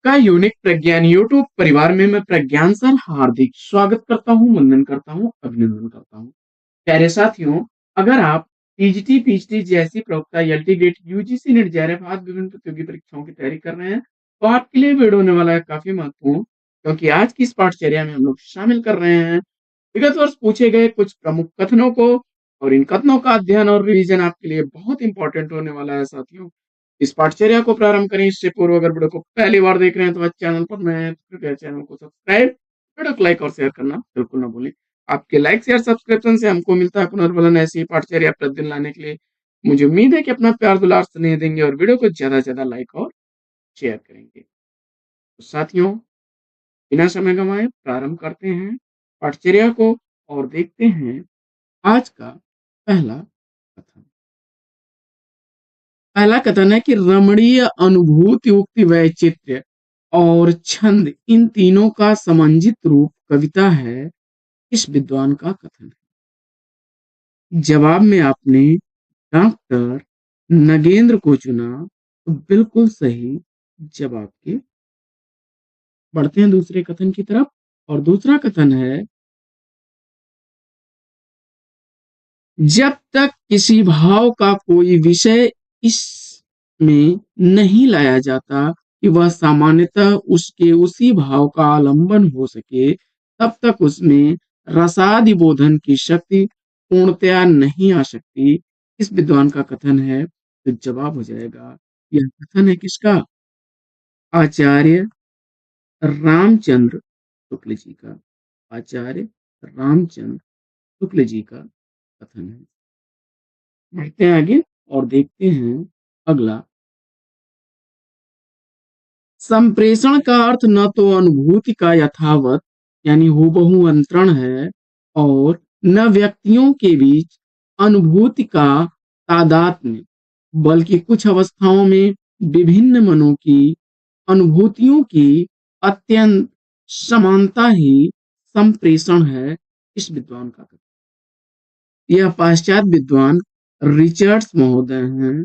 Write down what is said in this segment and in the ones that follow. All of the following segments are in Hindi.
आपका यूनिक प्रज्ञान यूट्यूब परिवार में मैं प्रज्ञान सर हार्दिक स्वागत करता हूँ, वंदन करता हूँ, अभिनंदन करता हूँ। प्यारे साथियों, अगर आप टीजीटी, पीएचडी जैसी प्रवक्ता, एलटी गेट, यूजीसी नेट जैसे विभिन्न प्रतियोगी परीक्षाओं की तैयारी कर रहे हैं, तो आपके लिए वीडियो होने वाला है काफी महत्वपूर्ण, क्योंकि आज की इस पाठचर्या में हम लोग शामिल कर रहे हैं विगत वर्ष पूछे गए कुछ प्रमुख कथनों को, और इन कथनों का अध्ययन और रिवीजन आपके लिए बहुत इंपॉर्टेंट होने वाला है साथियों। इस पाठचर्या को प्रारंभ करें इससे पूर्व अगर वीडियो को पहली बार देख रहे हैं तो आज चैनल पर नए हैं तो कृपया चैनल को सब्सक्राइब, वीडियो को लाइक और शेयर करना बिल्कुल ना भूलें। आपके लाइक शेयर सब्सक्रिप्शन से हमको मिलता है पुनर्बलन ऐसी ही पाठचर्या प्रतिदिन लाने के लिए। मुझे उम्मीद है कि अपना प्यार दुलार स्नेह देंगे और वीडियो को ज्यादा से ज्यादा लाइक और शेयर करेंगे। तो साथियों, बिना समय गंवाए प्रारंभ करते हैं पाठचर्या को और देखते हैं आज का पहला कथन। पहला कथन है कि रमणीय अनुभूति, उक्ति, वैचित्र्य और छंद इन तीनों का समंजित रूप कविता है। इस विद्वान का कथन है। जवाब में आपने डॉक्टर नगेंद्र को चुना, तो बिल्कुल सही जवाब के। बढ़ते हैं दूसरे कथन की तरफ, और दूसरा कथन है, जब तक किसी भाव का कोई विषय इसमें नहीं लाया जाता कि वह सामान्यतः उसके उसी भाव का आलंबन हो सके, तब तक उसमें रसादिबोधन की शक्ति पूर्णतया नहीं आ सकती। इस विद्वान का कथन है। तो जवाब हो जाएगा, यह कथन है किसका? आचार्य रामचंद्र शुक्ल जी का। आचार्य रामचंद्र शुक्ल जी का कथन है। बढ़ते हैं आगे और देखते हैं अगला। संप्रेषण का अर्थ न तो अनुभूति का यथावत यानी हूबहू अंतरण है, और न व्यक्तियों के बीच अनुभूति का तादात्म्य, बल्कि कुछ अवस्थाओं में विभिन्न मनों की अनुभूतियों की अत्यंत समानता ही संप्रेषण है। इस विद्वान का कथन। यह पाश्चात्य विद्वान रिचर्ड्स महोदय हैं।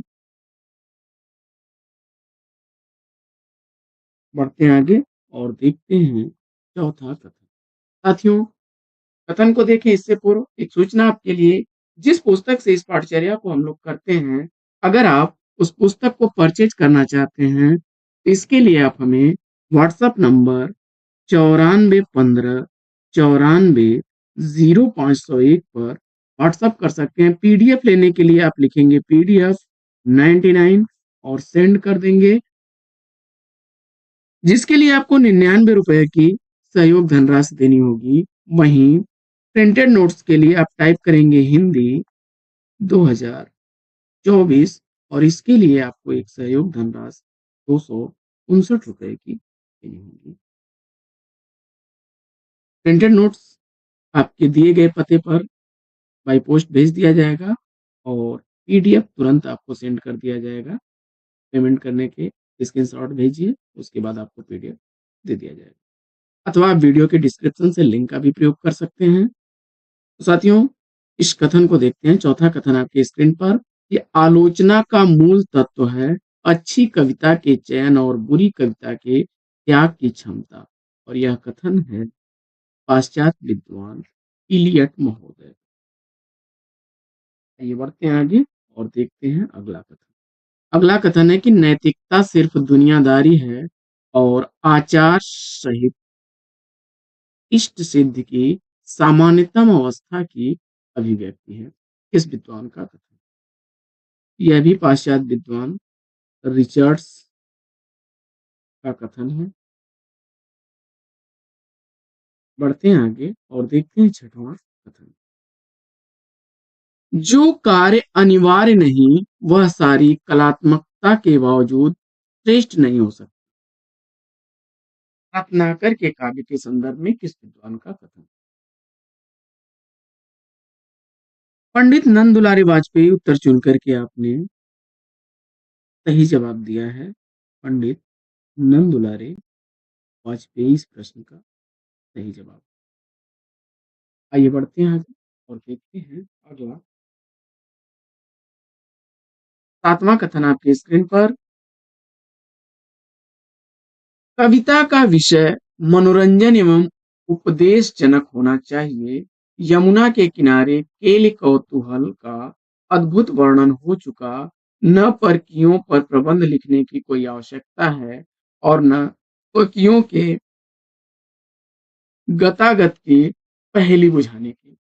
बढ़ते हैं आगे और देखते हैं चौथा कथन। साथियों, कथन को देखें इससे पूर्व एक सूचना आपके लिए। जिस पुस्तक से इस पाठचर्या को हम लोग करते हैं, अगर आप उस पुस्तक को परचेज करना चाहते हैं तो इसके लिए आप हमें व्हाट्सएप नंबर 9415 94 0501 पर व्हाट्सएप कर सकते हैं। पीडीएफ लेने के लिए आप लिखेंगे पीडीएफ 99 और सेंड कर देंगे, जिसके लिए आपको 99 रुपए की सहयोग धनराशि देनी होगी। वहीं प्रिंटेड नोट्स के लिए आप टाइप करेंगे हिंदी 2024, और इसके लिए आपको एक सहयोग धनराशि 259 रुपए की देनी होगी। प्रिंटेड नोट्स आपके दिए गए पते पर बाई पोस्ट भेज दिया जाएगा, और पीडीएफ तुरंत आपको सेंड कर दिया जाएगा। पेमेंट करने के स्क्रीनशॉट भेजिए, उसके बाद आपको पीडीएफ दे दिया जाएगा, अथवा आप वीडियो के डिस्क्रिप्शन से लिंक का भी प्रयोग कर सकते हैं। तो साथियों, इस कथन को देखते हैं। चौथा कथन आपके स्क्रीन पर। ये आलोचना का मूल तत्व है अच्छी कविता के चयन और बुरी कविता के त्याग की क्षमता, और यह कथन है पाश्चात्य विद्वान इलियट महोदय। आइए बढ़ते हैं आगे और देखते हैं अगला कथन। अगला कथन है कि नैतिकता सिर्फ दुनियादारी है और आचार सहित इष्ट सिद्ध की सामान्यतम अवस्था की अभिव्यक्ति है। इस विद्वान का कथन। यह भी पाश्चात्य विद्वान रिचर्ड्स का कथन है। बढ़ते हैं आगे और देखते हैं छठवां कथन। जो कार्य अनिवार्य नहीं वह सारी कलात्मकता के बावजूद श्रेष्ठ नहीं हो सकता। रत्नाकर के काव्य के संदर्भ में किस विद्वान का कथन? पंडित नंद दुलारी वाजपेयी उत्तर चुन करके आपने सही जवाब दिया है। पंडित नंद दुलारी वाजपेयी इस प्रश्न का सही जवाब। आइए बढ़ते हैं आगे और देखते हैं अगला। सातवां कथन आपकी स्क्रीन पर। कविता का विषय मनोरंजन एवं उपदेशजनक होना चाहिए। यमुना के किनारे केली कौतूहल का अद्भुत वर्णन हो चुका। न परकियों पर प्रबंध लिखने की कोई आवश्यकता है और न परकियों के गतागत की पहेली बुझाने की।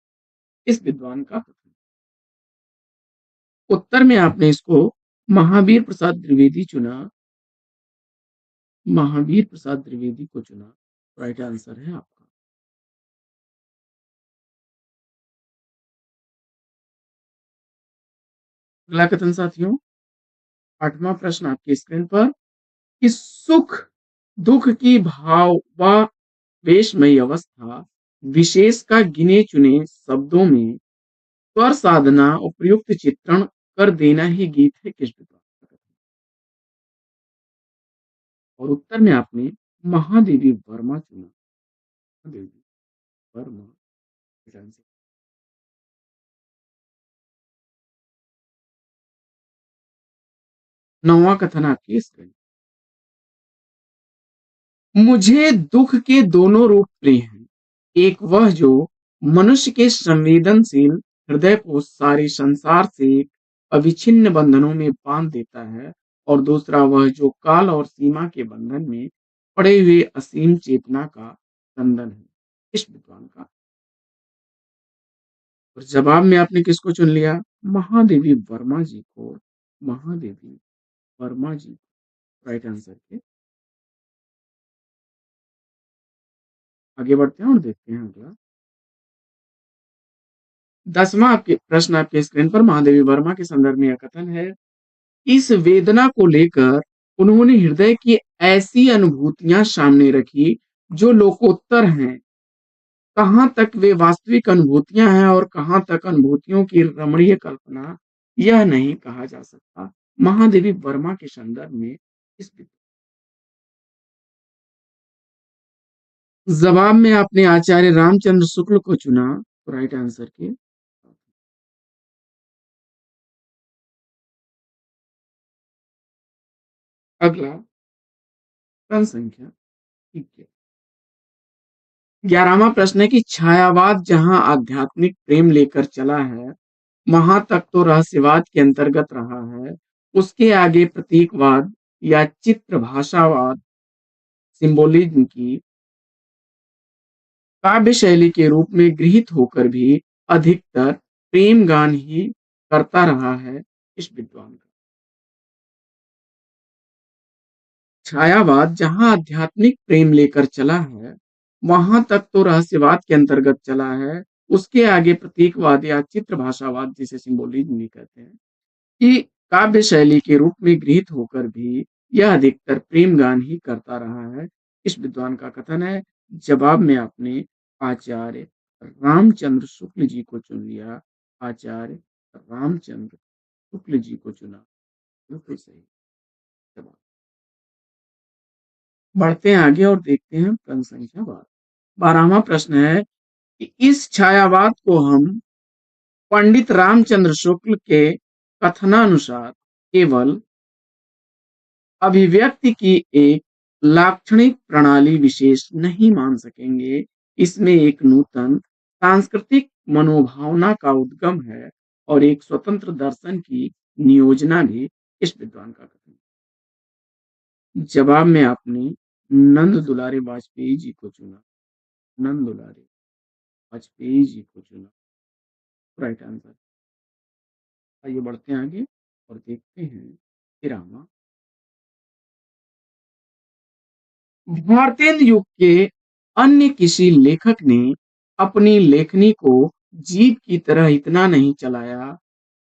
इस विद्वान का कथन। उत्तर में आपने इसको महावीर प्रसाद द्विवेदी चुना। महावीर प्रसाद द्विवेदी को चुना। राइट आंसर है आपका। अगला कथन साथियों, आठवां प्रश्न आपकी स्क्रीन पर कि सुख दुख की भावावेशमयी अवस्था विशेष का गिने चुने शब्दों में स्वर साधना उपयुक्त चित्रण कर देना ही गीत है किस विद्वान का कथन। और उत्तर में आपने महादेवी वर्मा चुना। महादेवी वर्मा। नौवां कथन आपकी स्क्रीन। मुझे दुख के दोनों रूप प्रिय हैं। एक वह जो मनुष्य के संवेदनशील हृदय को सारे संसार से अविच्छिन्न बंधनों में बांध देता है और दूसरा वह जो काल और सीमा के बंधन में पड़े हुए असीम चेतना का बंधन है। इस विद्वान का। और जवाब में आपने किसको चुन लिया? महादेवी वर्मा जी को। महादेवी वर्मा जी राइट आंसर के। आगे बढ़ते हैं और देखते हैं अगला। 10वां आपके प्रश्न आपके स्क्रीन पर महादेवी वर्मा के संदर्भ में यह कथन है। इस वेदना को लेकर उन्होंने हृदय की ऐसी अनुभूतियां सामने रखी जो लोकोत्तर हैं। कहां तक वे वास्तविक अनुभूतियां हैं और कहां तक अनुभूतियों की रमणीय कल्पना, यह नहीं कहा जा सकता। महादेवी वर्मा के संदर्भ में इस जवाब में आपने आचार्य रामचंद्र शुक्ल को चुना। राइट आंसर के। अगला प्रश्न संख्या 11वां प्रश्न है कि छायावाद जहां आध्यात्मिक प्रेम लेकर चला है वहां तक तो रहस्यवाद के अंतर्गत रहा है। उसके आगे प्रतीकवाद या चित्र भाषावाद सिंबोलिज्म की काव्य शैली के रूप में गृहीत होकर भी अधिकतर प्रेम गान ही करता रहा है। इस विद्वान का। छायावाद जहां आध्यात्मिक प्रेम लेकर चला है वहां तक तो रहस्यवाद के अंतर्गत चला है। उसके आगे प्रतीकवाद या चित्र भाषावाद जिसे सिंबोलिज्म भी कहते हैं कि काव्य शैली के रूप में गृहीत होकर भी यह अधिकतर प्रेम गान ही करता रहा है। इस विद्वान का कथन है। जवाब में आपने आचार्य रामचंद्र शुक्ल जी को चुन लिया। आचार्य रामचंद्र शुक्ल जी को चुना। बिल्कुल सही जवाब। बढ़ते हैं आगे और देखते हैं प्रश्न संख्या 12वां प्रश्न है कि इस छायावाद को हम पंडित रामचंद्र शुक्ल के कथनानुसार केवल अभिव्यक्ति की एक लाक्षणिक प्रणाली विशेष नहीं मान सकेंगे। इसमें एक नूतन सांस्कृतिक मनोभावना का उद्गम है और एक स्वतंत्र दर्शन की नियोजना भी। इस विद्वान का कथन। जवाब में आपने नंद दुलारे वाजपेयी जी को चुना। नंद दुलारे वाजपेयी जी को चुना। Right answer. आइए बढ़ते हैं आगे और देखते हैं 13वां। भारतेंदु युग के अन्य किसी लेखक ने अपनी लेखनी को जीव की तरह इतना नहीं चलाया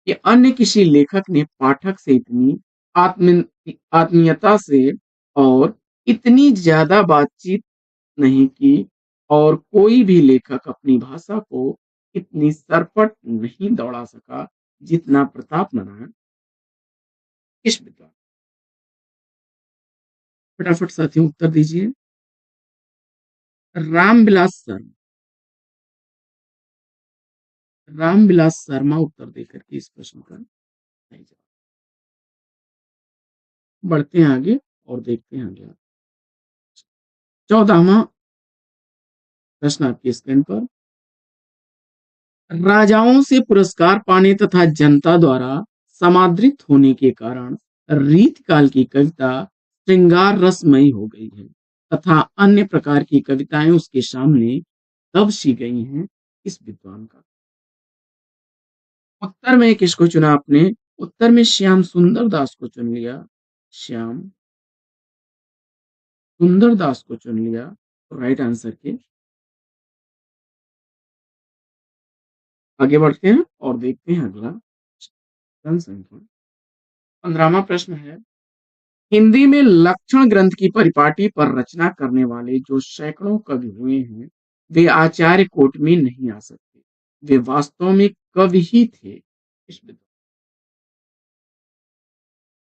कि अन्य किसी लेखक ने पाठक से इतनी आत्मीयता से और इतनी ज्यादा बातचीत नहीं की और कोई भी लेखक अपनी भाषा को इतनी सरपट नहीं दौड़ा सका जितना प्रताप नारायण। इस विद्वान। फटाफट साथियों उत्तर दीजिए। रामविलास शर्मा। रामविलास शर्मा उत्तर देकर के इस प्रश्न का सही जवाब। बढ़ते हैं आगे और देखते हैं अगला। 14वां प्रश्न आपकी स्क्रीन पर। राजाओं से पुरस्कार पाने तथा जनता द्वारा समादृत होने के कारण रीतकाल की कविता श्रृंगार रसमयी हो गई है तथा अन्य प्रकार की कविताएं उसके सामने तब सी गई हैं। इस विद्वान का उत्तर में किसको चुना आपने? उत्तर में श्याम सुंदर दास को चुन लिया। श्याम सुंदर दास को चुन लिया। तो राइट आंसर के आगे बढ़ते हैं और देखते हैं अगला जनसंख्या। 15वां प्रश्न है, हिंदी में लक्षण ग्रंथ की परिपाटी पर रचना करने वाले जो सैकड़ों कवि हुए हैं वे आचार्य कोट में नहीं आ सकते, वे वास्तव में कवि ही थे। इस विद्वान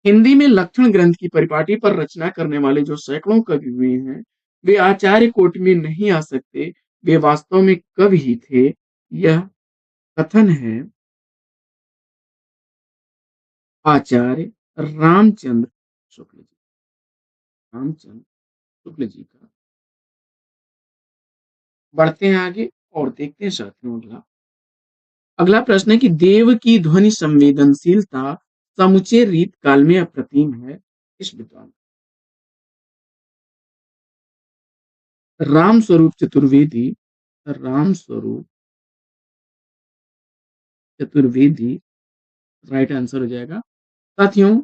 हिंदी में लक्षण ग्रंथ की परिपाटी पर रचना करने वाले जो सैकड़ों कवि हुए हैं वे आचार्य कोट में नहीं आ सकते, वे वास्तव में कवि ही थे। यह कथन है आचार्य रामचंद्र शुक्ल जी, रामचंद्र शुक्ल जी का। बढ़ते हैं आगे और देखते हैं साथियों अगला अगला प्रश्न है कि देव की ध्वनि संवेदनशीलता समुचे रीत काल में अप्रतिम है। इस विद्वान राम स्वरूप चतुर्वेदी, राम स्वरूप चतुर्वेदी राइट आंसर हो जाएगा। साथियों,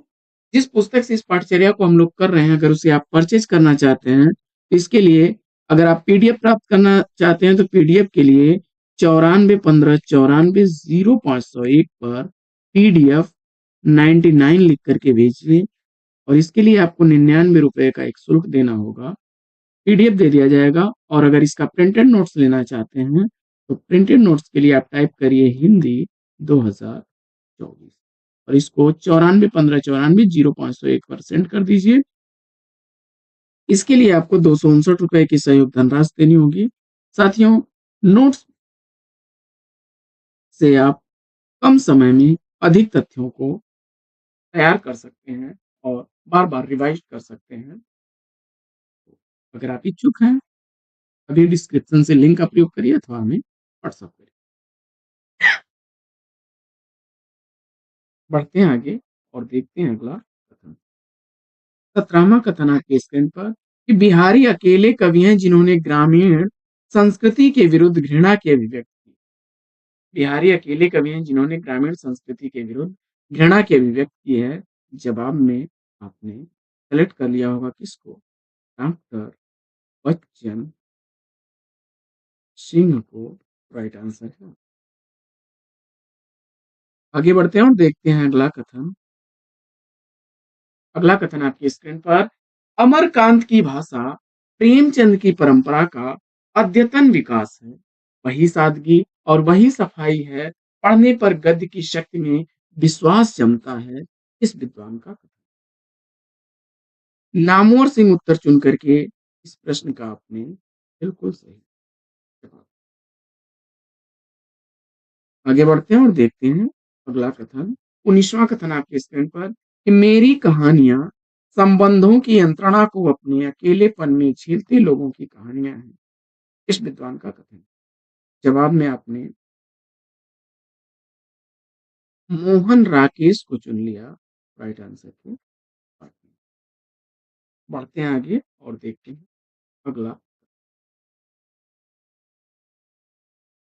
जिस पुस्तक से इस पाठचर्या को हम लोग कर रहे हैं अगर उसे आप परचेज करना चाहते हैं तो इसके लिए अगर आप पीडीएफ प्राप्त करना चाहते हैं तो पीडीएफ के लिए 9415 94 0501 पर पीडीएफ 99 लिख करके भेजिए और इसके लिए आपको 99 रुपए का एक शुल्क देना होगा। पीडीएफ दे दिया जाएगा और अगर इसका प्रिंटेड नोट्स लेना चाहते हैं तो प्रिंटेड नोट्स के लिए आप टाइप करिए हिंदी 2024 और इसको 9415 94 0501 पर सेंड कर दीजिए। इसके लिए आपको 259 रुपए की सहयोग धनराशि देनी होगी। साथियों, नोट्स से आप कम समय में अधिक तथ्यों को तैयार कर सकते हैं और बार बार रिवाइज कर सकते हैं। अगर आप इच्छुक हैं अभी डिस्क्रिप्शन से लिंक का प्रयोग करिए अथवा हमें व्हाट्सएप करिए। बढ़ते हैं आगे और देखते हैं अगला कथन। 17वां कथन आपके स्क्रीन पर कि बिहारी अकेले कवि हैं जिन्होंने ग्रामीण संस्कृति के विरुद्ध घृणा की अभिव्यक्ति की। बिहारी अकेले कवि हैं जिन्होंने ग्रामीण संस्कृति के विरुद्ध घृणा की अभिव्यक्ति की है। जवाब में आपने सेलेक्ट कर लिया होगा किसको? डॉक्टर बच्चन सिंह को राइट आंसर है। आगे बढ़ते हैं और देखते हैं अगला कथन। अगला कथन आपकी स्क्रीन पर अमरकांत की भाषा प्रेमचंद की परंपरा का अद्यतन विकास है, वही सादगी और वही सफाई है, पढ़ने पर गद्य की शक्ति में विश्वास जमता है। इस विद्वान का कथन। नामवर सिंह उत्तर चुन करके इस प्रश्न का आपने बिल्कुल सही जवाब। आगे बढ़ते हैं और देखते हैं अगला कथन। 19वां कथन आपके स्क्रीन पर कि मेरी कहानियां संबंधों की यंत्रणा को अपने अकेलेपन में झेलते लोगों की कहानियां हैं। इस विद्वान का कथन। जवाब में आपने मोहन राकेश को चुन लिया राइट आंसर को। बढ़ते हैं आगे और देखते हैं अगला।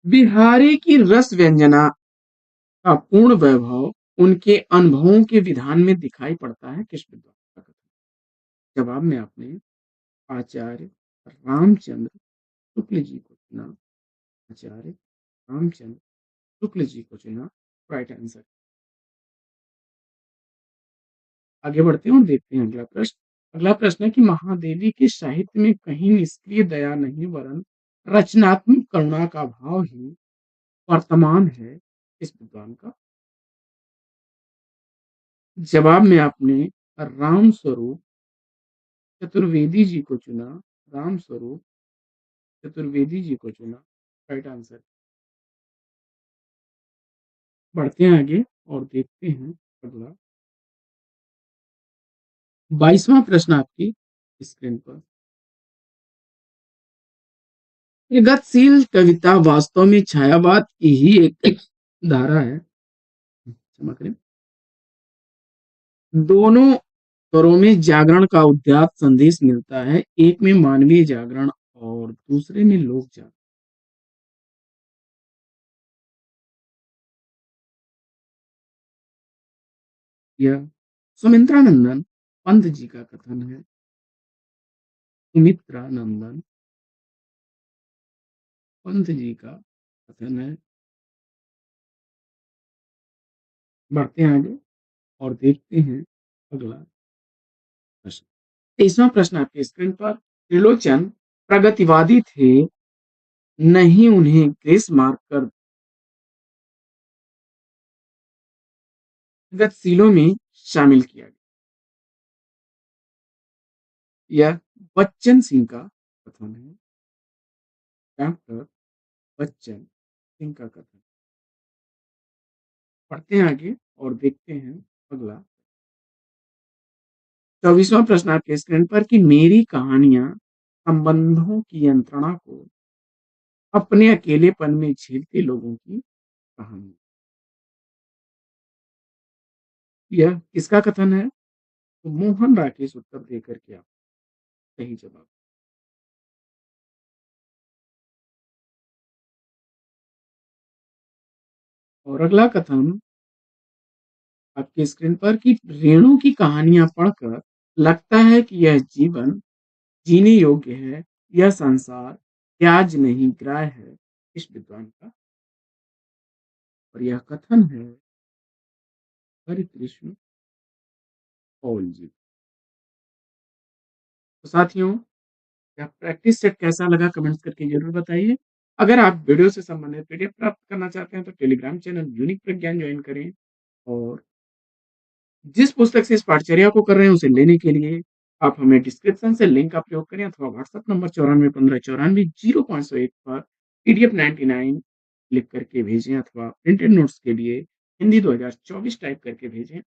बिहारी की रस व्यंजना का पूर्ण वैभव उनके अनुभवों के विधान में दिखाई पड़ता है। किस विद्वान का कथन। जवाब में आपने आचार्य रामचंद्र शुक्ल जी को चुना। आचार्य रामचंद्र शुक्ल जी को चुना राइट आंसर। आगे बढ़ते हैं और देखते हैं अगला प्रश्न। अगला प्रश्न है कि महादेवी के साहित्य में कहीं निष्क्रिय दया नहीं वरन रचनात्मक करुणा का भाव ही वर्तमान है। इस विद्वान का। जवाब में आपने राम स्वरूप चतुर्वेदी जी को चुना। राम स्वरूप चतुर्वेदी जी को चुना राइट आंसर। बढ़ते हैं आगे और देखते हैं अगला 22वां प्रश्न आपकी स्क्रीन पर। प्रगतिशील कविता वास्तव में छायावाद की ही एक धारा है। क्षमा करें। दोनों स्तरों में जागरण का उद्यात संदेश मिलता है, एक में मानवीय जागरण और दूसरे में लोक जागरण। यह सुमित्रानंदन पंत जी का कथन है। सुमित्रानंदन पंत जी का कथन है। बढ़ते हैं आगे और देखते हैं अगला प्रश्न। 23वां प्रश्न आपके स्क्रीन पर। त्रिलोचन प्रगतिवादी थे, नहीं उन्हें ग्रेस मार्क कर प्रगतिशीलों में शामिल किया गया। यह बच्चन सिंह का कथन है। डॉक्टर बच्चन सिंह का कथन। पढ़ते हैं आगे और देखते हैं अगला। 24वां प्रश्न आपके स्क्रीन पर कि मेरी कहानियां संबंधों की यंत्रणा को अपने अकेलेपन में झेलते लोगों की कहानी। यह किसका कथन है? तो मोहन राकेश उत्तर देकर के आप सही जवाब। और अगला कथन आपके स्क्रीन पर कि रेणु की कहानियां पढ़कर लगता है कि यह जीवन जीने योग्य है, यह संसार त्याज नहीं ग्राह्य है, इस विद्वान का। और यह कथन है हरिकृष्ण कौल जी। तो साथियों, क्या प्रैक्टिस सेट कैसा लगा कमेंट्स करके जरूर बताइए। अगर आप वीडियो से संबंधित पीडीएफ प्राप्त करना चाहते हैं तो टेलीग्राम चैनल यूनिक प्रज्ञान ज्वाइन करें और जिस पुस्तक से इस पाठचर्या को कर रहे हैं उसे लेने के लिए आप हमें डिस्क्रिप्शन से लिंक का प्रयोग करें अथवा व्हाट्सएप नंबर 941594 पर PDF99 लिख करके भेजें अथवा प्रिंटेड नोट्स के लिए हिंदी 2024 टाइप करके भेजें।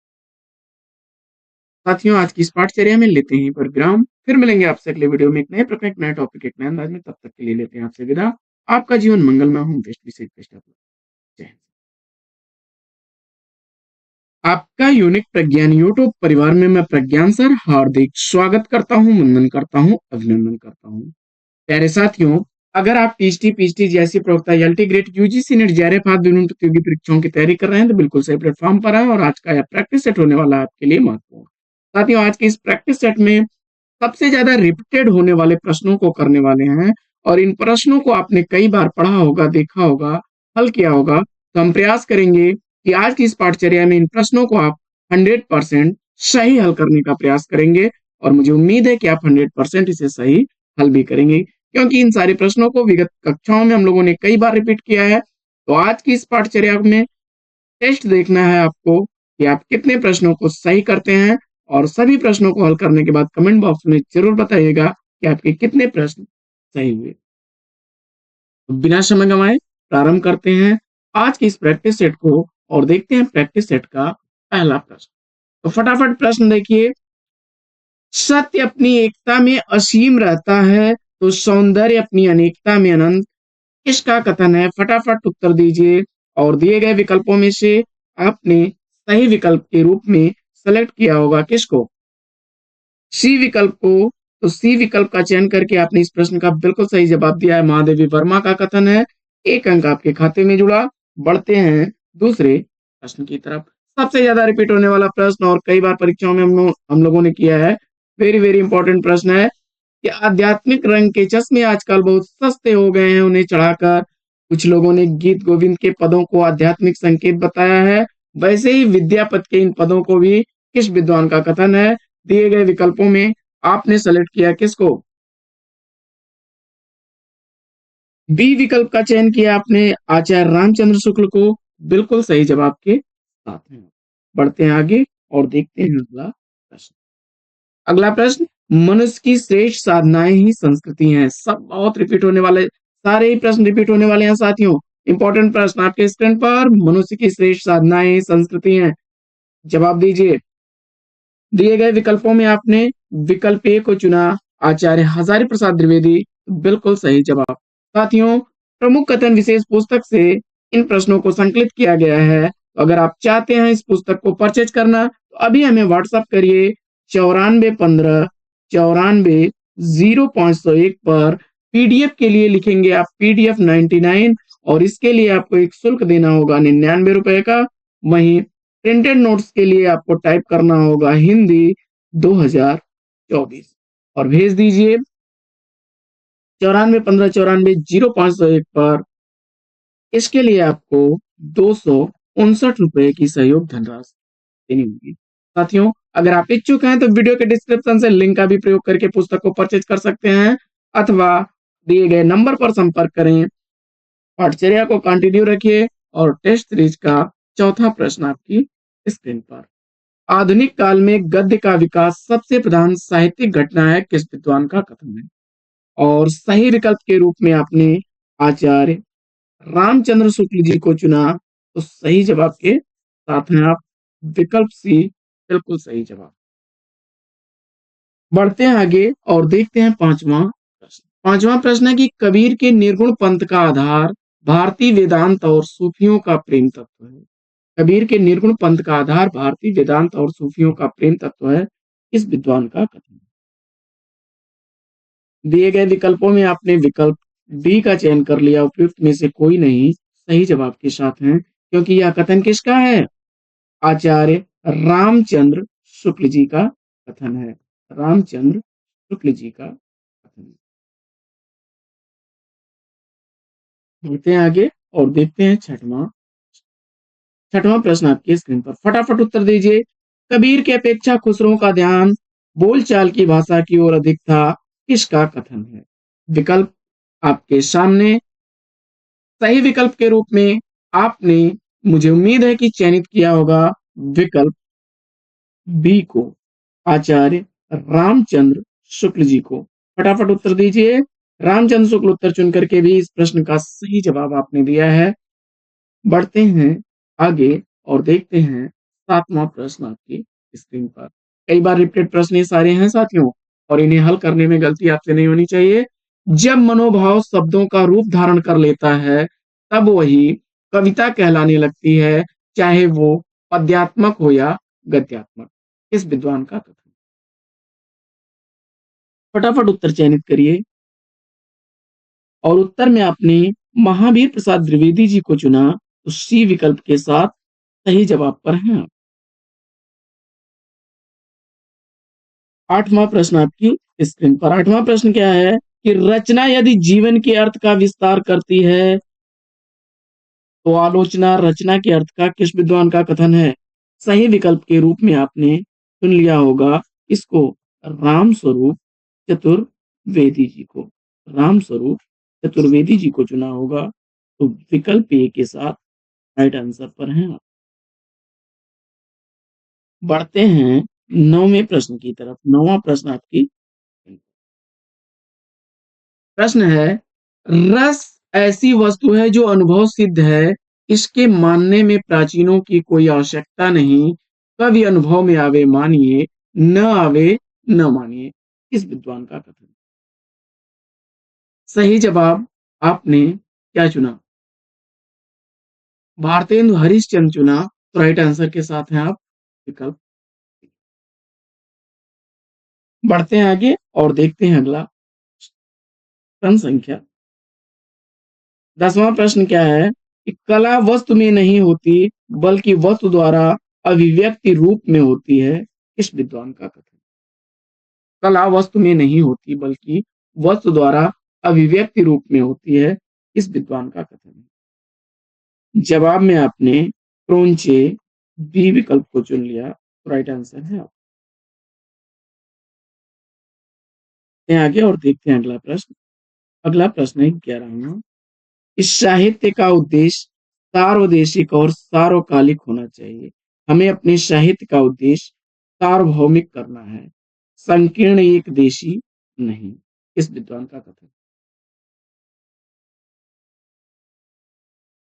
साथियों, आज की इस पाठचर्या में लेते हैं पर विराम। फिर मिलेंगे आपसे अगले वीडियो में एक नए प्रकार, एक नए टॉपिक, एक नए अंदाज में। तब तक के लिए लेते हैं आपसे विदा। आपका जीवन मंगलमय हो। बेस्ट विशेष बेस्ट ऑफ लक। जय हिंद। आपका यूनिक प्रज्ञान यूट्यूब परिवार में मैं प्रज्ञान सर हार्दिक स्वागत करता हूं, वंदन करता हूं, अभिनंदन करता हूं। प्यारे साथियों, अगर आप टीएसटी पीएचडी जैसी प्रवक्ता LT grade UGC net JRF आदि विभिन्न प्रतियोगी परीक्षाओं की तैयारी कर रहे हैं तो बिल्कुल सही प्लेटफॉर्म पर है और आज का यह प्रैक्टिस सेट होने वाला है आपके लिए महत्वपूर्ण। साथियों, आज के इस प्रैक्टिस सेट में सबसे ज्यादा रिपीटेड होने वाले प्रश्नों को करने वाले हैं और इन प्रश्नों को आपने कई बार पढ़ा होगा, देखा होगा, हल किया होगा। तो हम प्रयास करेंगे कि आज की इस पाठचर्या में इन प्रश्नों को आप 100% सही हल करने का प्रयास करेंगे और मुझे उम्मीद है कि आप 100% इसे सही हल भी करेंगे क्योंकि इन सारे प्रश्नों को विगत कक्षाओं में हम लोगों ने कई बार रिपीट किया है। तो आज की इस पाठचर्या में टेस्ट देखना है आपको कि आप कितने प्रश्नों को सही करते हैं और सभी प्रश्नों को हल करने के बाद कमेंट बॉक्स में जरूर बताइएगा कि आपके कितने प्रश्न सही हुए। तो बिना समय गंवाए प्रारंभ करते हैं आज की इस प्रैक्टिस सेट को और देखते हैं प्रैक्टिस सेट का पहला प्रश्न। तो फटाफट प्रश्न देखिए। सत्य अपनी एकता में असीम रहता है तो सौंदर्य अपनी अनेकता में अनंत, किसका कथन है? फटाफट उत्तर दीजिए और दिए गए विकल्पों में से आपने सही विकल्प के रूप में सेलेक्ट किया होगा किसको? सी विकल्प को। तो सी विकल्प का चयन करके आपने इस प्रश्न का बिल्कुल सही जवाब दिया है। महादेवी वर्मा का कथन है, एक अंक आपके खाते में जुड़ा। बढ़ते हैं दूसरे प्रश्न की तरफ। सबसे ज्यादा रिपीट होने वाला प्रश्न और कई बार परीक्षाओं में हम लोगों ने किया है। वेरी वेरी इंपॉर्टेंट प्रश्न है कि आध्यात्मिक रंग के चश्मे आजकल बहुत सस्ते हो गए हैं उन्हें चढ़ाकर कुछ लोगों ने गीत गोविंद के पदों को आध्यात्मिक संकेत बताया है। वैसे ही विद्यापति के इन पदों को भी किस विद्वान का कथन है? दिए गए विकल्पों में आपने सेलेक्ट किया किसको? बी विकल्प का चयन किया आपने आचार्य रामचंद्र शुक्ल को। बिल्कुल सही जवाब के साथ में। बढ़ते हैं आगे और देखते हैं अगला प्रश्न। अगला प्रश्न, मनुष्य की श्रेष्ठ साधनाएं ही संस्कृति हैं। सब बहुत रिपीट होने वाले, सारे ही प्रश्न रिपीट होने वाले हैं साथियों। इंपॉर्टेंट प्रश्न आपके स्क्रीन पर। मनुष्य की श्रेष्ठ साधनाएं ही संस्कृति हैं। जवाब दीजिए। दिए गए विकल्पों में आपने विकल्प ए को चुना, आचार्य हजारी प्रसाद द्विवेदी। बिल्कुल सही जवाब। साथियों, प्रमुख कथन विशेष पुस्तक से इन प्रश्नों को संकलित किया गया है। तो अगर आप चाहते हैं इस पुस्तक को परचेज करना, तो अभी हमें व्हाट्सएप करिए 9415 94 0501 पर। पीडीएफ के लिए लिखेंगे आप पीडीएफ 99 और इसके लिए आपको एक शुल्क देना होगा 99 रुपए का। वहीं प्रिंटेड नोट्स के लिए आपको टाइप करना होगा हिंदी 2024 और भेज दीजिए 9415 94 0501 पर। इसके लिए आपको 259 रुपए की सहयोग धनराशि देनी होगी। साथियों, अगर आप इच्छुक हैं तो वीडियो के डिस्क्रिप्शन से लिंक का भी प्रयोग करके पुस्तक को परचेज कर सकते हैं अथवा दिए गए नंबर पर संपर्क करें। पाठचर्या को कंटिन्यू रखिए और टेस्ट सीरीज का चौथा प्रश्न आपकी स्क्रीन पर। आधुनिक काल में गद्य का विकास सबसे प्रधान साहित्यिक घटना है, किस विद्वान का कथन है? और सही विकल्प के रूप में आपने आचार्य रामचंद्र शुक्ल जी को चुना। तो सही जवाब के साथ हैं आप विकल्प सी बिल्कुल सही जवाब। बढ़ते हैं आगे और देखते हैं पांचवा प्रश्न। पांचवा प्रश्न है कि कबीर के निर्गुण पंथ का आधार भारतीय वेदांत और सूफियों का प्रेम तत्व है। कबीर के निर्गुण पंथ का आधार भारतीय वेदांत और सूफियों का प्रेम तत्व है, इस विद्वान का कथन। दिए गए विकल्पों में आपने विकल्प डी का चयन कर लिया, उपयुक्त में से कोई नहीं सही जवाब के साथ हैं, क्योंकि यह कथन किसका है? आचार्य रामचंद्र शुक्ल जी का कथन है। रामचंद्र शुक्ल जी का कथन। बढ़ते हैं आगे और देखते हैं छठवां प्रश्न आपकी स्क्रीन पर। फटाफट उत्तर दीजिए। कबीर की अपेक्षा खुसरो का ध्यान बोलचाल की भाषा की ओर अधिक था, किसका कथन है? विकल्प आपके सामने। सही विकल्प के रूप में आपने, मुझे उम्मीद है कि चयनित किया होगा विकल्प बी को, आचार्य रामचंद्र शुक्ल जी को। फटाफट उत्तर दीजिए। रामचंद्र शुक्ल उत्तर चुन करके भी इस प्रश्न का सही जवाब आपने दिया है। बढ़ते हैं आगे और देखते हैं सातवां प्रश्न आपकी स्क्रीन पर। कई बार रिपीटेड प्रश्न ये सारे हैं साथियों, और इन्हें हल करने में गलती आपसे नहीं होनी चाहिए। जब मनोभाव शब्दों का रूप धारण कर लेता है तब वही कविता कहलाने लगती है, चाहे वो पद्यात्मक हो या गद्यात्मक, इस विद्वान का कथन। फटाफट उत्तर चयनित करिए और उत्तर में आपने महावीर प्रसाद द्विवेदी जी को चुना, तो सी विकल्प के साथ सही जवाब पर हैं आप। आठवां प्रश्न आपकी स्क्रीन पर। आठवां प्रश्न क्या है कि रचना यदि जीवन के अर्थ का विस्तार करती है तो आलोचना रचना के अर्थ का किस विद्वान का कथन है? सही विकल्प के रूप में आपने चुन लिया होगा इसको, राम स्वरूप चतुर्वेदी जी को। राम स्वरूप चतुर्वेदी जी को चुना होगा, तो विकल्प ए के साथ राइट आंसर पर हैं आप। बढ़ते हैं नौवें प्रश्न की तरफ। नौवां प्रश्न आपकी प्रश्न है, रस ऐसी वस्तु है जो अनुभव सिद्ध है, इसके मानने में प्राचीनों की कोई आवश्यकता नहीं, कभी अनुभव में आवे मानिए, न आवे न मानिए, इस विद्वान का कथन। सही जवाब आपने क्या चुना? भारतेंदु हरिश्चंद्र चुना, तो राइट आंसर के साथ हैं आप विकल्प। बढ़ते हैं आगे और देखते हैं अगला प्रश्न संख्या 10वां प्रश्न क्या है कि कला वस्तु में नहीं होती बल्कि वस्तु द्वारा अभिव्यक्ति रूप में होती है, इस विद्वान का कथन। कला वस्तु में नहीं होती बल्कि वस्तु द्वारा अभिव्यक्ति रूप में होती है, इस विद्वान का कथन है। जवाब में आपने क्रोंचे बी विकल्प को चुन लिया, तो राइट आंसर है आप। आगे और देखते हैं अगला प्रश्न। अगला प्रश्न है 11वां। इस साहित्य का उद्देश्य सार्वदेशिक और सार्वकालिक होना चाहिए। हमें अपने साहित्य का उद्देश्य सार्वभौमिक करना है, संकीर्ण एक देशी नहीं, इस विद्वान का कथन।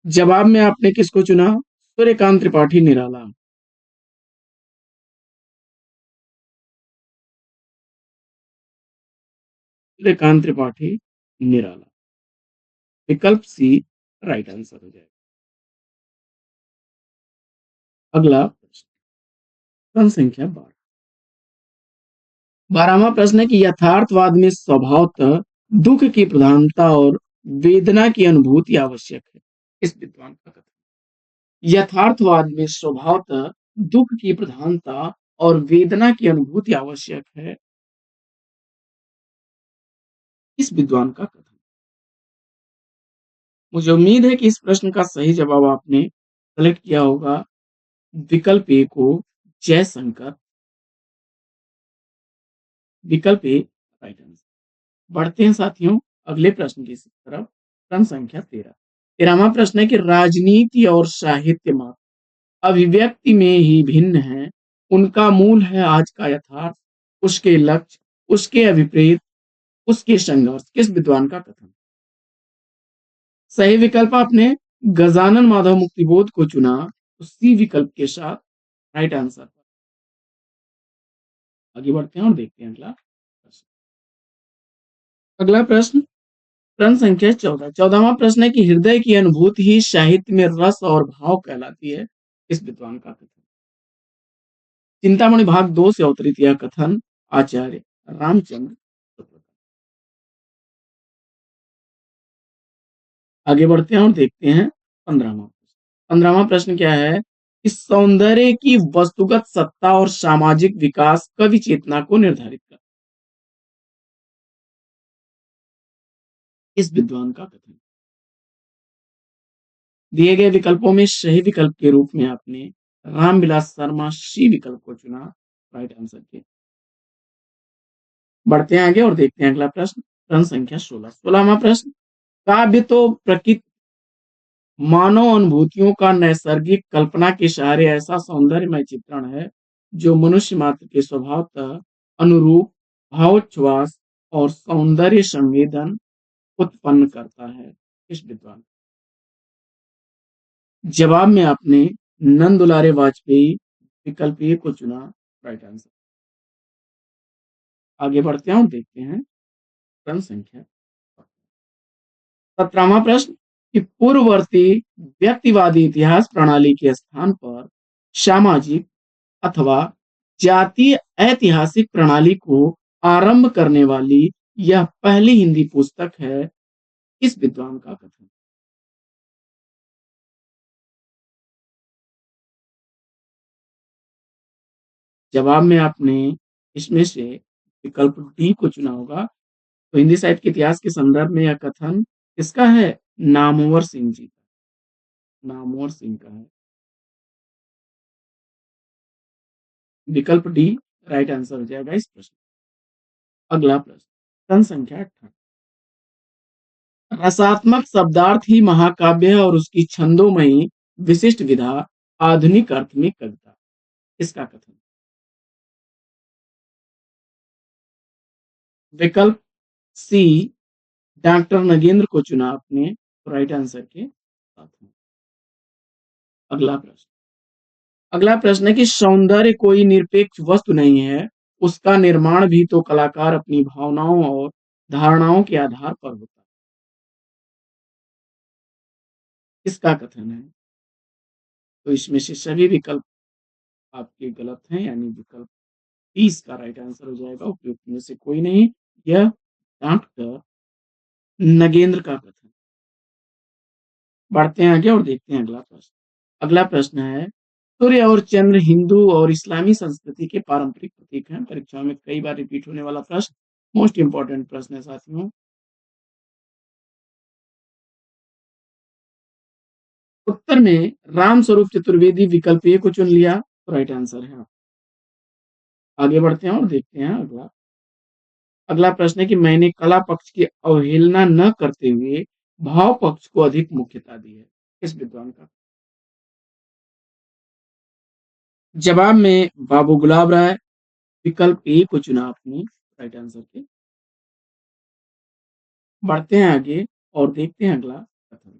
जवाब में आपने किसको चुना? सूर्यकांत त्रिपाठी निराला। सूर्यकांत त्रिपाठी निराला। विकल्प सी राइट आंसर हो जाएगा। अगला प्रश्न संख्या 12। 12वां प्रश्न है कि यथार्थवाद में स्वभावतः दुख की प्रधानता और वेदना की अनुभूति आवश्यक है। इस विद्वान का कथन। यथार्थवाद में स्वभावतः दुख की प्रधानता और वेदना की अनुभूति आवश्यक है। इस विद्वान का कथन। मुझे उम्मीद है कि इस प्रश्न का सही जवाब आपने सेलेक्ट किया होगा। विकल्प ए को जयशंकर। विकल्प ए राइट आंसर। बढ़ते हैं साथियों अगले प्रश्न की तरफ। प्रश्न संख्या 13। 13वां प्रश्न है कि राजनीति और साहित्य मात्र अभिव्यक्ति में ही भिन्न है, उनका मूल है आज का यथार्थ, उसके लक्ष्य, उसके अभिप्रेत, उसके संघर्ष। किस विद्वान का कथन। सही विकल्प आपने गजानन माधव मुक्तिबोध को चुना, तो सी विकल्प के साथ राइट आंसर। आगे बढ़ते हैं और देखते हैं अगला प्रश्न। अगला प्रश्न प्रश्न संख्या 14। 14वां प्रश्न है कि हृदय की अनुभूति ही साहित्य में रस और भाव कहलाती है। इस विद्वान का कथन। चिंतामणि भाग 2 से अवतरित यह कथन आचार्य रामचंद्र। आगे बढ़ते हैं और देखते हैं 15वां प्रश्न। 15वां प्रश्न क्या है कि सौंदर्य की वस्तुगत सत्ता और सामाजिक विकास कवि चेतना को निर्धारित कर। इस विद्वान का कथन। दिए गए विकल्पों में सही विकल्प के रूप में आपने रामविलास शर्मा सी विकल्प को चुना राइट आंसर के। बढ़ते हैं आगे और देखते हैं अगला प्रश्न। प्रश्न संख्या 16। 16वां प्रश्न। काव्य तो प्रकृति मानव अनुभूतियों का नैसर्गिक कल्पना के सहारे ऐसा सौंदर्यमय चित्रण है जो मनुष्य मात्र के स्वभावतः अनुरूप भावोच्छ्वास और सौंदर्य संवेदन उत्पन्न करता है। इस विद्वान। जवाब में आपने नंद दुलारे वाजपेयी विकल्प ए को चुना राइट आंसर। आगे बढ़ते हैं और देखते हैं प्रश्न संख्या 17वां प्रश्न कि पूर्ववर्ती व्यक्तिवादी इतिहास प्रणाली के स्थान पर सामाजिक अथवा जातीय ऐतिहासिक प्रणाली को आरंभ करने वाली यह पहली हिंदी पुस्तक है। इस विद्वान का कथन। जवाब में आपने इसमें से विकल्प डी को चुना होगा। तो हिंदी साहित्य के इतिहास के संदर्भ में यह कथन किसका है। नामवर सिंह जी का। नामवर सिंह का है। विकल्प डी राइट आंसर हो जाएगा इस प्रश्न। अगला प्रश्न प्रश्न संख्या 18। रसात्मक शब्दार्थ ही महाकाव्य है और उसकी छंदोमयी विशिष्ट विधा आधुनिक अर्थ में कविता। इसका कथन। विकल्प सी डॉक्टर नगेंद्र को चुना आपने राइट आंसर के साथ में। अगला प्रश्न। अगला प्रश्न है कि सौंदर्य कोई निरपेक्ष वस्तु नहीं है, उसका निर्माण भी तो कलाकार अपनी भावनाओं और धारणाओं के आधार पर होता है। इसका कथन है। तो इसमें से सभी विकल्प आपके गलत हैं, यानी विकल्प 30 का राइट आंसर हो जाएगा। उपयुक्त में से कोई नहीं। यह डॉक्टर नगेंद्र का कथन। बढ़ते हैं आगे और देखते हैं अगला प्रश्न। अगला प्रश्न है सूर्य और चंद्र हिंदू और इस्लामी संस्कृति के पारंपरिक प्रतीक हैं। परीक्षाओं में कई बार रिपीट होने वाला प्रश्न, मोस्ट इंपॉर्टेंट प्रश्न है साथियों। उत्तर में राम स्वरूप चतुर्वेदी विकल्प ए को चुन लिया, तो राइट आंसर है। आगे बढ़ते हैं और देखते हैं अगला। अगला प्रश्न है कि मैंने कला पक्ष की अवहेलना न करते हुए भाव पक्ष को अधिक मुख्यता दी है। किस विद्वान का। जवाब में बाबू गुलाब राय विकल्प ए को चुना आपने राइट आंसर के। बढ़ते हैं आगे और देखते हैं अगला कथन।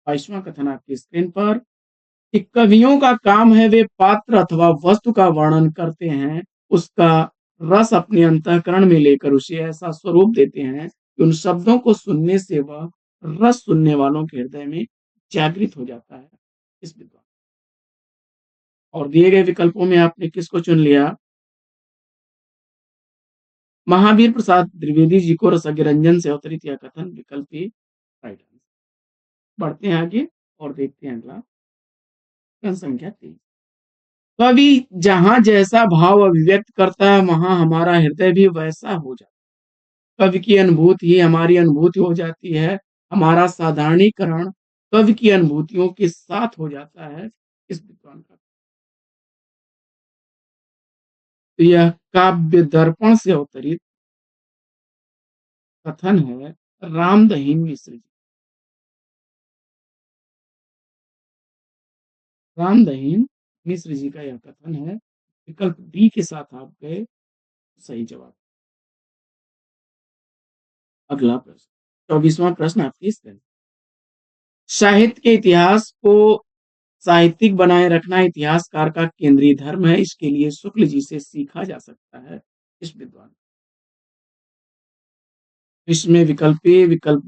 22वां कथन आपकी स्क्रीन पर कि कवियों का काम है वे पात्र अथवा वस्तु का वर्णन करते हैं, उसका रस अपने अंतःकरण में लेकर उसे ऐसा स्वरूप देते हैं कि उन शब्दों को सुनने से वह रस सुनने वालों के हृदय में जागृत हो जाता है इस विद्वान। और दिए गए विकल्पों में आपने किसको चुन लिया? महावीर प्रसाद द्विवेदी जी को रसज्ञ रंजन से अवतरित यह कथन विकल्प ए राइट आंसर। बढ़ते हैं आगे और देखते हैं अगला प्रश्न संख्या 3। कवि जहां जैसा भाव अभिव्यक्त करता है वहां हमारा हृदय भी वैसा हो जाता है। कवि की अनुभूति ही हमारी अनुभूति हो जाती है। हमारा साधारणीकरण कवि की अनुभूतियों के साथ हो जाता है इस विद्वान का। तो यह काव्य दर्पण से अवतरित कथन है रामदहीन मिश्र जी। रामदहीन मिश्र जी का यह कथन है। विकल्प डी के साथ आप गए सही जवाब। अगला प्रश्न 24वां प्रश्न आपकी स्क्रीन। साहित्य के इतिहास को साहित्यिक बनाए रखना इतिहासकार का केंद्रीय धर्म है। इसके लिए शुक्ल जी से सीखा जा सकता है इस विद्वान। इसमें विकल्प ए, विकल्प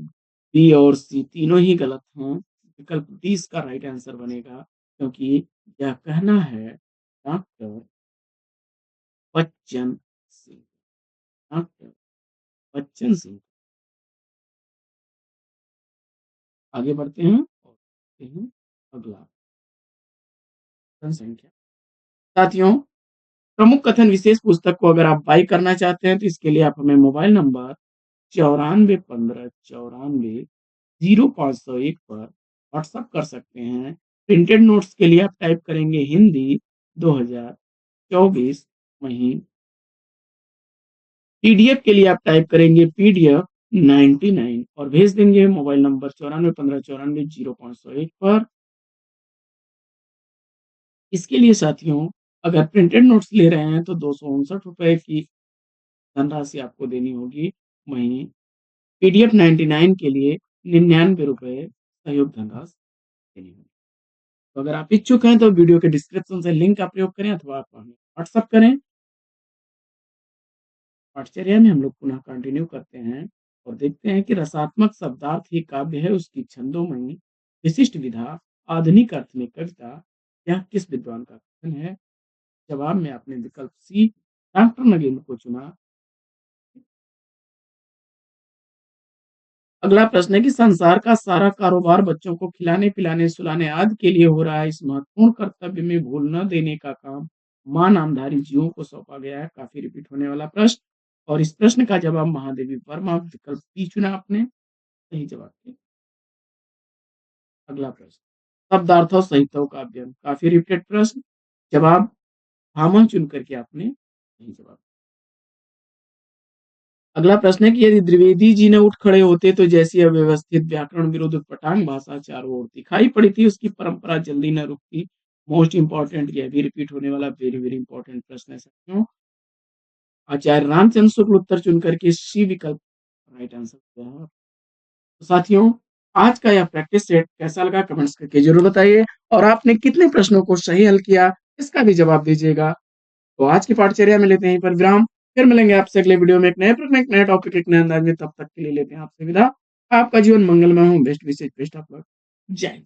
बी और सी तीनों ही गलत हैं। विकल्प डी इसका राइट आंसर बनेगा क्योंकि यह कहना है डॉक्टर बच्चन सिंह। डॉक्टर बच्चन सिंह। आगे बढ़ते हैं और देखते हैं अगला प्रश्न संख्या। साथियों, प्रमुख कथन विशेष पुस्तक को अगर आप बाई करना चाहते हैं तो इसके लिए आप हमें मोबाइल नंबर 9415940501 पर व्हाट्सएप कर सकते हैं। प्रिंटेड नोट्स के लिए आप टाइप करेंगे हिंदी 2024 वहीं पीडीएफ के लिए आप टाइप करेंगे पीडीएफ 99 और भेज देंगे मोबाइल नंबर 9415940501 पर। इसके लिए साथियों अगर प्रिंटेड नोट्स ले रहे हैं तो 259 रुपए की धनराशि आपको देनी होगी। वहीं पीडीएफ 99 के लिए 99 रुपए सहयोग धनराशि देनी होगी। तो अगर आप इच्छुक हैं तो वीडियो के डिस्क्रिप्शन से लिंक का प्रयोग करें अथवा आप हमें व्हाट्सएप करें। पाठचर्या में हम लोग पुनः कंटिन्यू करते हैं और देखते हैं कि रसात्मक शब्दार्थ ही काव्य है, उसकी छंदोमयी विशिष्ट विधा, आधुनिक अर्थ में कविता, यह किस विद्वान का कथन है? जवाब में आपने विकल्प सी डॉक्टर नगेंद्र को चुना। अगला प्रश्न है कि संसार का सारा कारोबार बच्चों को खिलाने पिलाने सुलाने आदि के लिए हो रहा है। इस महत्वपूर्ण कर्तव्य में भूल न देने का काम मां नामधारी जीवों को सौंपा गया है। काफी रिपीट होने वाला प्रश्न और इस प्रश्न का जवाब महादेवी वर्मा विकल्प बी चुना आपने सही जवाब दिया। अगला प्रश्न शब्दार्थ और साहित्यों का अध्ययन काफी रिपीटेड प्रश्न जवाब भामा चुन करके आपने सही जवाब। अगला प्रश्न है कि यदि द्विवेदी जी ने उठ खड़े होते तो जैसी अव्यवस्थित व्याकरण विरुद्ध पटांग भाषा चारों ओर दिखाई पड़ी थी उसकी परंपरा जल्दी न रुकती। मोस्ट इंपॉर्टेंट यह भी रिपीट होने वाला वेरी वेरी इंपॉर्टेंट प्रश्न है साथियों। आचार्य रामचंद्र शुक्ल उत्तर चुन करके सी विकल्प राइट आंसर दिया है। तो साथियों आज का यह प्रैक्टिस सेट कैसा लगा कमेंट्स करके जरूर बताइए और आपने कितने प्रश्नों को सही हल किया इसका भी जवाब दीजिएगा। तो आज की पाठचर्या में लेते हैं पर विराम। फिर मिलेंगे आपसे अगले वीडियो में एक नए प्रश्न एक नए टॉपिक एक नए अंदाज में। तब तक के लिए लेते हैं आपसे विदा। आपका जीवन मंगलमय हो। बेस्ट विशेष बेस्ट ऑफ लक। जय हिंद।